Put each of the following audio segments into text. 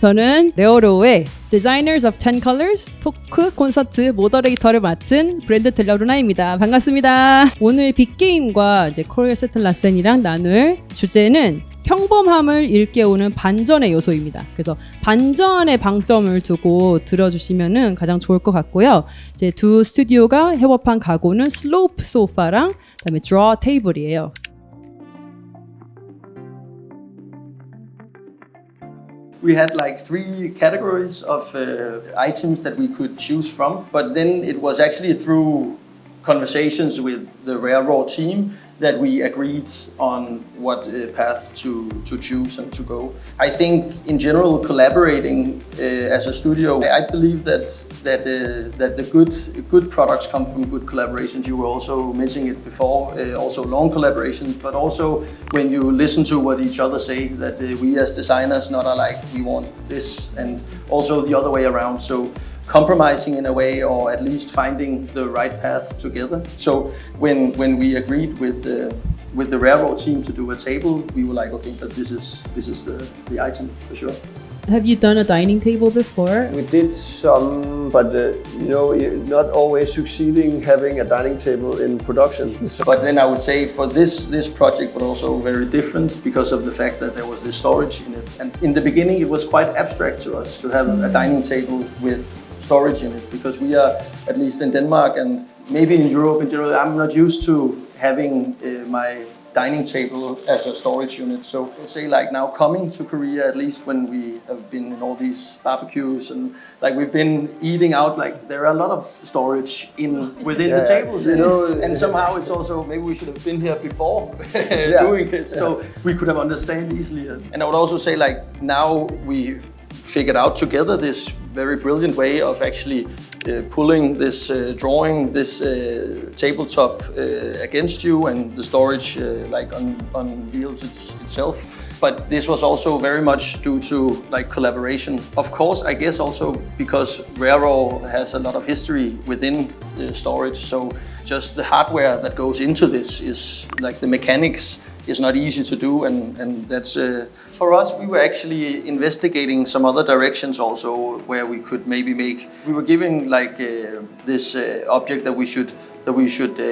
저는 레어로우의 Designers of 10 Colors 토크 콘서트 모더레이터를 맡은 브랜드 델라루나입니다. 반갑습니다. 오늘 빅게임과 이제 크로이어 세터 라센이랑 나눌 주제는 평범함을 일깨우는 반전의 요소입니다. 그래서 반전의 방점을 두고 들어주시면은 가장 좋을 것 같고요. 이제 두 스튜디오가 협업한 가구는 슬로프 소파랑 그다음에 드로 테이블이에요. We had like 3 categories of items that we could choose from, but then it was actually through conversations with the rareraw team that we agreed on what path to choose and to go. I think in general collaborating as a studio, I believe that the good products come from good collaborations. You were also mentioning it before, also long collaborations, but also when you listen to what each other say, that we as designers not are like we want this, and also the other way around. So compromising in a way, or at least finding the right path together. So when we agreed with the rareraw team to do a table, we were like, okay, but this is the item for sure. Have you done a dining table before? We did some, but you're not always succeeding having a dining table in production. But then I would say for this project was also very different because of the fact that there was this storage in it. And in the beginning, it was quite abstract to us to have a dining table with storage in it, because we are, at least in Denmark and maybe in Europe in general, I'm not used to having my dining table as a storage unit. So say like now coming to Korea, at least when we have been in all these barbecues and like we've been eating out, like there are a lot of storage within the tables, and somehow it's also, maybe we should have been here before doing this, so we could have understand easily. And I would also say like now we figured out together this very brilliant way of actually pulling this drawing, this tabletop against you, and the storage like on wheels itself. But this was also very much due to like collaboration. Of course, I guess also because rareraw has a lot of history within storage, so just the hardware that goes into this is like the mechanics is not easy to do, and that's for us. We were actually investigating some other directions also where we could maybe make. We were giving like this object that we should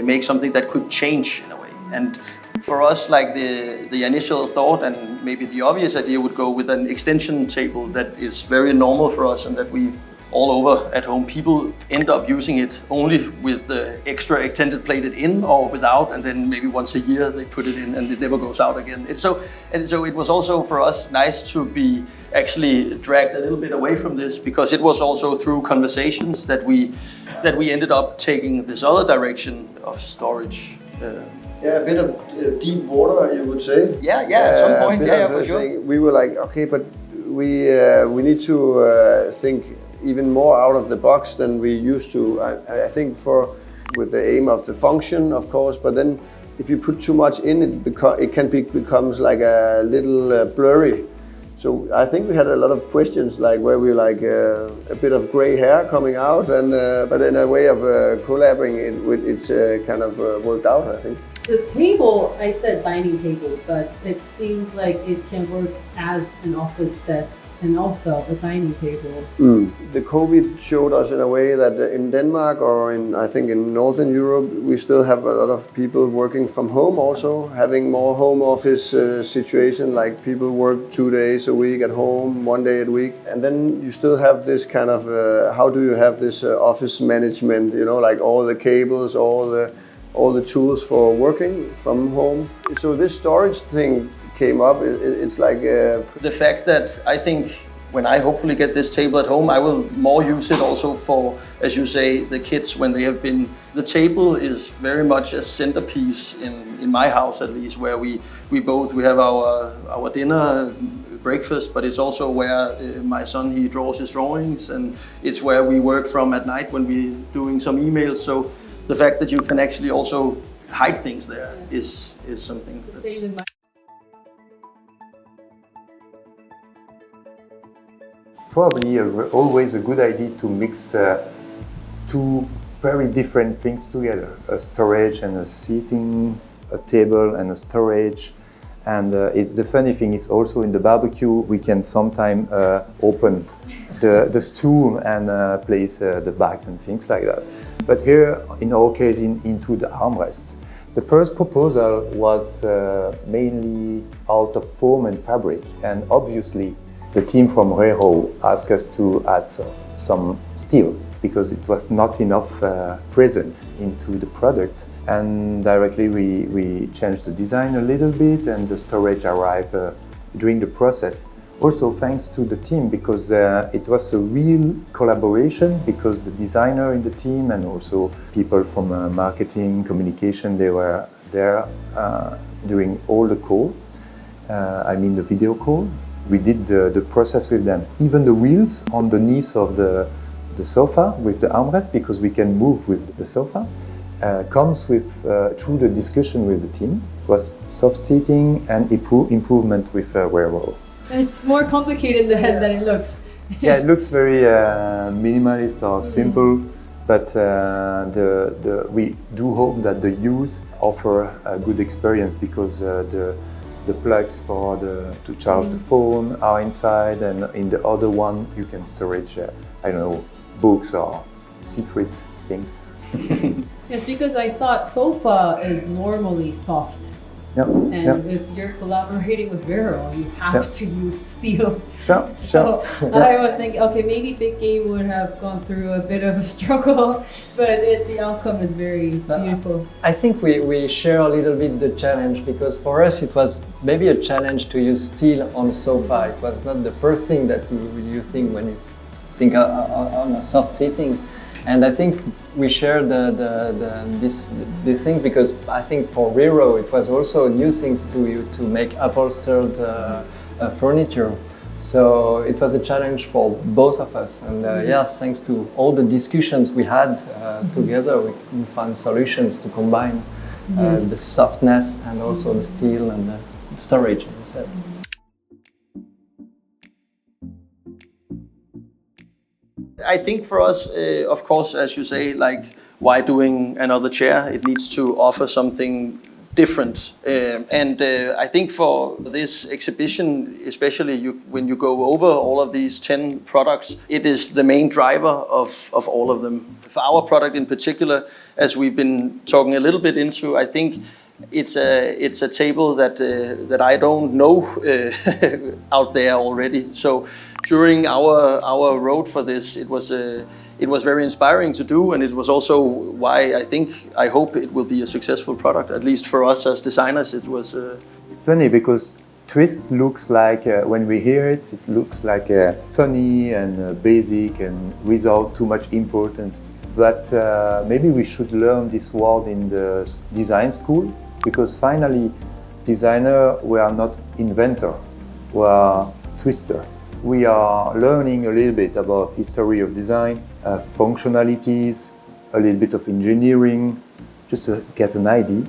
make something that could change in a way. And for us, like the initial thought and maybe the obvious idea would go with an extension table that is very normal for us, and that we all over at home, people end up using it only with the extra extended plated in or without, and then maybe once a year they put it in and it never goes out again. So it was also for us nice to be actually dragged a little bit away from this, because it was also through conversations that we ended up taking this other direction of storage. A bit of deep water, you would say. Yeah, at some point, for sure. We were like, okay, but we need to think even more out of the box than we used to. I think with the aim of the function, of course, but then if you put too much in, it becomes like a little blurry. So I think we had a lot of questions, like where we like a bit of gray hair coming out, and but in a way of collaborating, it's kind of worked out, I think. The table, I said dining table, but it seems like it can work as an office desk and also a dining table. The COVID showed us in a way that in Denmark, or I think in Northern Europe, we still have a lot of people working from home also, having more home office situation, like people work 2 days a week at home, 1 day a week. And then you still have this kind of, how do you have this office management, like all the cables, all the tools for working from home. So this storage thing came up. It's like the fact that I think when I hopefully get this table at home, I will more use it also for, as you say, the kids when they have been. The table is very much a centerpiece in my house, at least, where we have our dinner, breakfast, but it's also where my son, he draws his drawings, and it's where we work from at night when we're doing some emails. So the fact that you can actually also hide things there is something. Probably always a good idea to mix two very different things together: a storage and a seating, a table and a storage, And it's the funny thing is also in the barbecue we can sometimes open the stool and place the bags and things like that. But here, in our case, into the armrests. The first proposal was mainly out of foam and fabric, and obviously the team from rareraw asked us to add some steel because it was not enough present into the product. And directly we changed the design a little bit, and the storage arrived during the process. Also thanks to the team, because it was a real collaboration, because the designer in the team and also people from marketing, communication, they were there during all the call. I mean the video call. We did the process with them. Even the wheels underneath of the sofa with the armrest, because we can move with the sofa, comes with through the discussion with the team. It was soft seating and improvement with rareraw. It's more complicated in the head than it looks. Yeah, it looks very minimalist or simple, but we do hope that the use offer a good experience, because the plugs for to charge the phone are inside, and in the other one you can storage I don't know, books or secret things. Yes, because I thought sofa is normally soft. Yeah, And if you're collaborating with rareraw, you have to use steel. Sure, So sure. I was thinking, okay, maybe BIG-GAME would have gone through a bit of a struggle, but the outcome is very beautiful. I think we share a little bit the challenge, because for us it was maybe a challenge to use steel on a sofa. It was not the first thing that you think when you think on a soft seating. And I think we share the things, because I think for rareraw it was also new things to make upholstered furniture. So it was a challenge for both of us. And yes, thanks to all the discussions we had together, we found solutions to combine the softness and also the steel and the storage, as you said. I think for us, of course, as you say, like, why doing another chair? It needs to offer something different. And I think for this exhibition, especially when you go over all of these 10 products, it is the main driver of all of them. For our product in particular, as we've been talking a little bit into, I think it's a table that I don't know out there already. So during our road for this, it was very inspiring to do, and it was also why I hope it will be a successful product. At least for us as designers, it was. It's funny because Twist looks like when we hear it, it looks like funny and basic and without too much importance. But maybe we should learn this word in the design school, because finally, designer, we are not inventor, we are twister. We are learning a little bit about history of design, functionalities, a little bit of engineering, just to get an idea,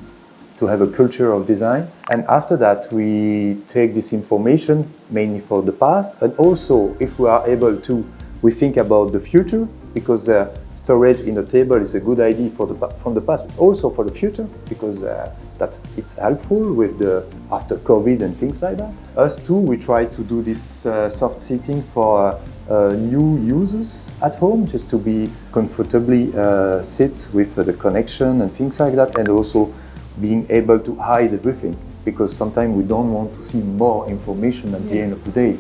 to have a culture of design. And after that, we take this information mainly for the past, and also, if we are able to, we think about the future, because storage in a table is a good idea from the past, but also for the future, because that it's helpful with the after COVID and things like that. Us too, we try to do this soft seating for new users at home, just to be comfortably sit with the connection and things like that, and also being able to hide everything, because sometimes we don't want to see more information at the end of the day.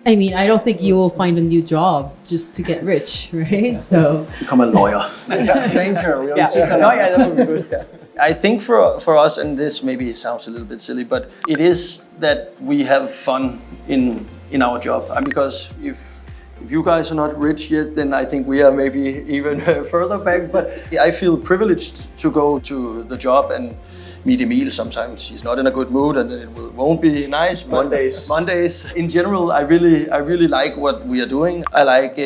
I mean, I don't think you will find a new job just to get rich, right? So Become a lawyer. Banker, we that would be good. I think for us, and this maybe sounds a little bit silly, but it is that we have fun in our job. And because if you guys are not rich yet, then I think we are maybe even further back. But I feel privileged to go to the job and meet Emil. Sometimes he's not in a good mood, and it won't be nice. Mondays. In general, I really like what we are doing. I like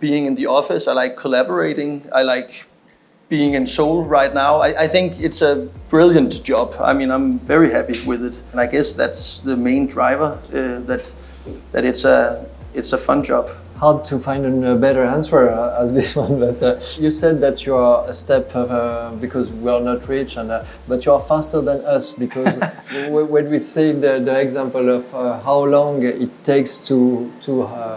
being in the office. I like collaborating. I like being in Seoul right now. I think it's a brilliant job. I mean, I'm very happy with it, and I guess that's the main driver. That it's it's a fun job. Hard to find a better answer as this one, but you said that you are a step because we are not rich, but you are faster than us because when we say the example of how long it takes to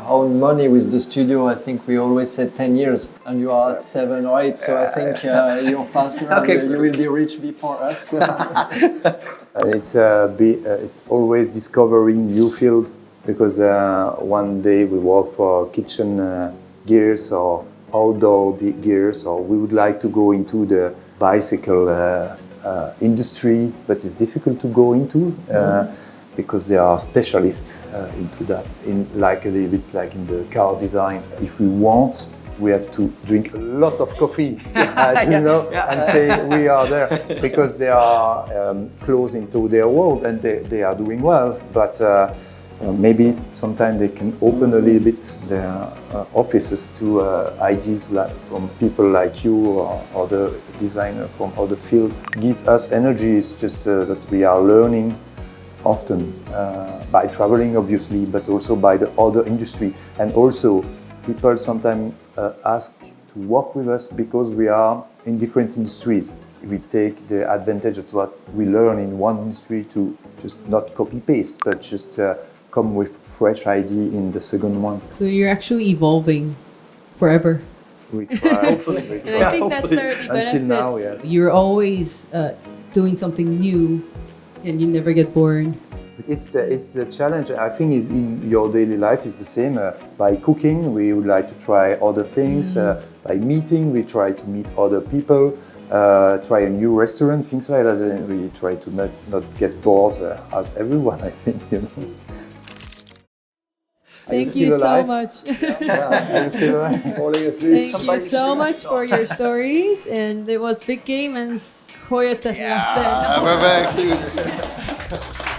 own money with the studio, I think we always say 10 years, and you are at 7 or 8, so I think you're faster. Okay. And you will be rich before us. It's always discovering new field. Because one day we work for kitchen gears or outdoor gears, or we would like to go into the bicycle industry, but it's difficult to go into because they are specialists into that, like a little bit like in the car design. If we want, we have to drink a lot of coffee, as you know, and say we are there, because they are close into their world and they are doing well, but maybe sometimes they can open a little bit their offices to ideas from people like you or other designers from other fields. Give us energy. It's just that we are learning often by traveling, obviously, but also by the other industry. And also, people sometimes ask to work with us because we are in different industries. We take the advantage of what we learn in one industry to just not copy-paste, but just come with fresh idea in the second one. So you're actually evolving forever. We try. Hopefully. We And I think that's the benefits. Until now, yes. You're always doing something new and you never get bored. It's the challenge. I think in your daily life is the same. By cooking, we would like to try other things. By meeting, we try to meet other people. Try a new restaurant, things like that. And we try to not get bored as everyone, I think. You know. Thank you so much. I'm still alive. Falling asleep. Thank you so much for your stories. And it was Big Game and Krøyer Sætter Lassen. We're back.